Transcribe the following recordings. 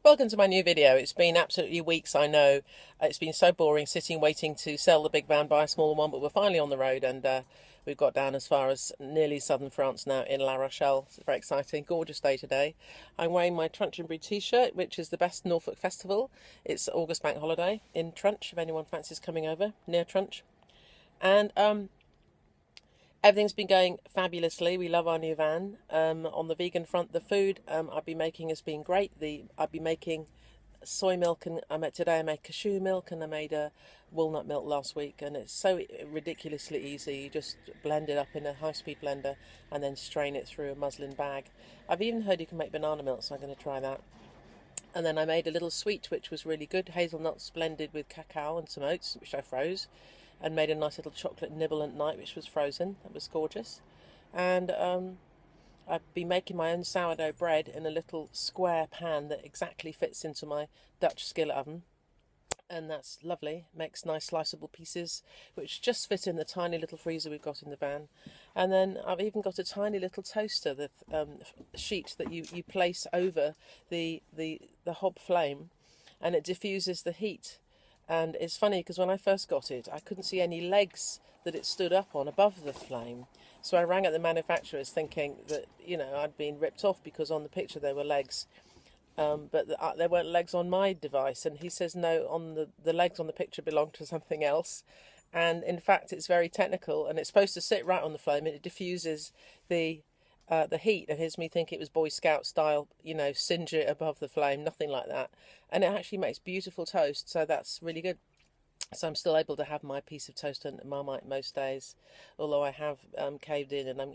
Welcome to my new video. It's been absolutely weeks, I know. It's been so boring sitting waiting to sell the big van, buy a smaller one, but we're finally on the road and we've got down as far as nearly southern France now in La Rochelle. It's very exciting, gorgeous day today. I'm wearing my Truncheonbury t-shirt, which is the best Norfolk festival. It's August bank holiday in Trunch, if anyone fancies coming over, near Trunch. And everything's been going fabulously. We love our new van. On the vegan front, the food I've been making has been great. I've been making soy milk, and today I made cashew milk, and I made walnut milk last week, and it's so ridiculously easy. You just blend it up in a high-speed blender and then strain it through a muslin bag. I've even heard you can make banana milk, so I'm going to try that. And then I made a little sweet, which was really good, hazelnuts blended with cacao and some oats, which I froze, and made a nice little chocolate nibble at night, which was frozen. That was gorgeous. And I've been making my own sourdough bread in a little square pan that exactly fits into my Dutch skillet oven. And that's lovely. Makes nice sliceable pieces, which just fit in the tiny little freezer we've got in the van. And then I've even got a tiny little toaster, that sheet that you place over the hob flame, and it diffuses the heat. And it's funny because when I first got it, I couldn't see any legs that it stood up on above the flame. So I rang at the manufacturers thinking that, I'd been ripped off because on the picture there were legs. But there weren't legs on my device. And he says, no, on the legs on the picture belong to something else. And in fact, it's very technical, and it's supposed to sit right on the flame, and it diffuses the heat. And here's me thinking it was Boy Scout style, singe it above the flame, nothing like that. And it actually makes beautiful toast, so that's really good. So I'm still able to have my piece of toast and Marmite most days, although I have caved in, and I'm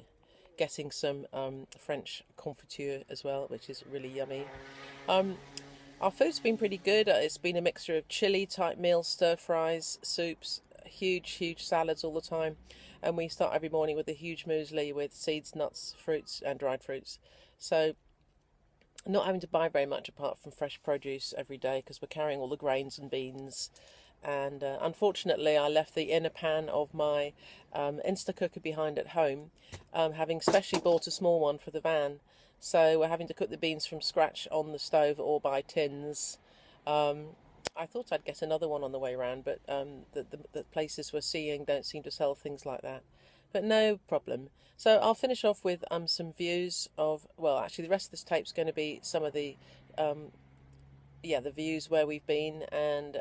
getting some French confiture as well, which is really yummy. Our food's been pretty good. It's been a mixture of chili type meals, stir fries, soups, huge salads all the time. And we start every morning with a huge muesli with seeds, nuts, fruits and dried fruits. So not having to buy very much apart from fresh produce every day, because we're carrying all the grains and beans. And unfortunately I left the inner pan of my Instacooker behind at home, having specially bought a small one for the van. So we're having to cook the beans from scratch on the stove or buy tins. I thought I'd get another one on the way round, but the places we're seeing don't seem to sell things like that. But no problem. So I'll finish off with some views of, well, actually the rest of this tape's going to be some of the the views where we've been, and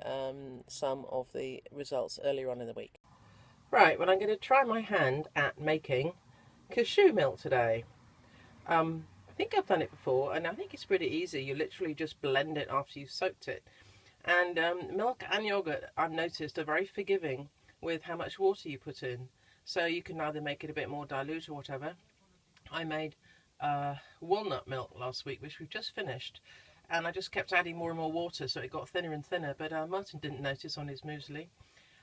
some of the results earlier on in the week. Right, well, I'm going to try my hand at making cashew milk today. I think I've done it before, and I think it's pretty easy. You literally just blend it after you've soaked it. And milk and yogurt, I've noticed, are very forgiving with how much water you put in. So you can either make it a bit more dilute or whatever. I made walnut milk last week, which we've just finished. And I just kept adding more and more water, so it got thinner and thinner. But Martin didn't notice on his muesli.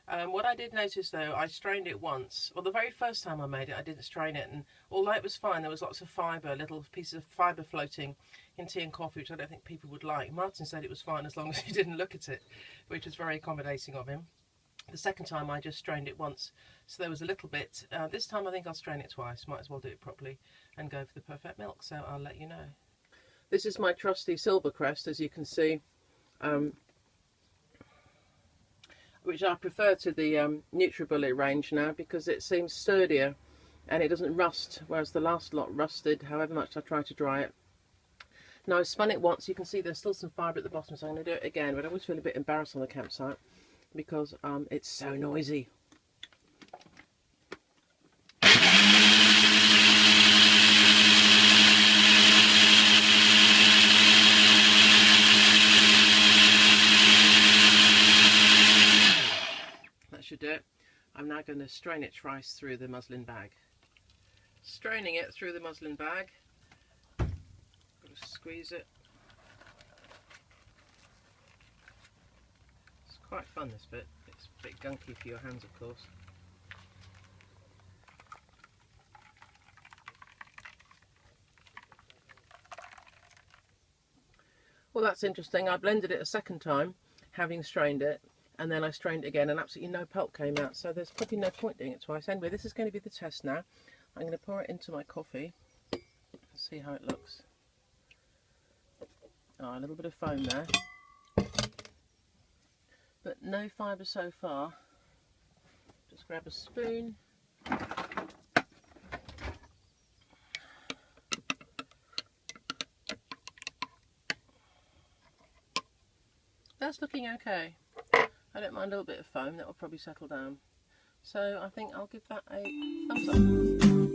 What I did notice, though, I strained it once. Well, the very first time I made it, I didn't strain it. And although it was fine, there was lots of fibre, little pieces of fibre floating in tea and coffee, which I don't think people would like. Martin said it was fine as long as he didn't look at it, which was very accommodating of him. The second time, I just strained it once. So there was a little bit. This time, I think I'll strain it twice. Might as well do it properly and go for the perfect milk. So I'll let you know. This is my trusty Silvercrest, as you can see, which I prefer to the NutriBullet range now, because it seems sturdier and it doesn't rust, whereas the last lot rusted however much I try to dry it. Now, I spun it once. You can see there's still some fibre at the bottom, so I'm going to do it again, but I always feel a bit embarrassed on the campsite because it's so noisy. Should do it. I'm now going to strain it twice through the muslin bag. Straining it through the muslin bag. Got to squeeze it. It's quite fun, this bit. It's a bit gunky for your hands, of course. Well, that's interesting. I blended it a second time, having strained it. And then I strained it again, and absolutely no pulp came out, so there's probably no point doing it twice. Anyway, this is going to be the test now. I'm going to pour it into my coffee and see how it looks. Oh, a little bit of foam there, but no fibre so far. Just grab a spoon. That's looking okay. I don't mind a little bit of foam, that will probably settle down. So I think I'll give that a thumbs up.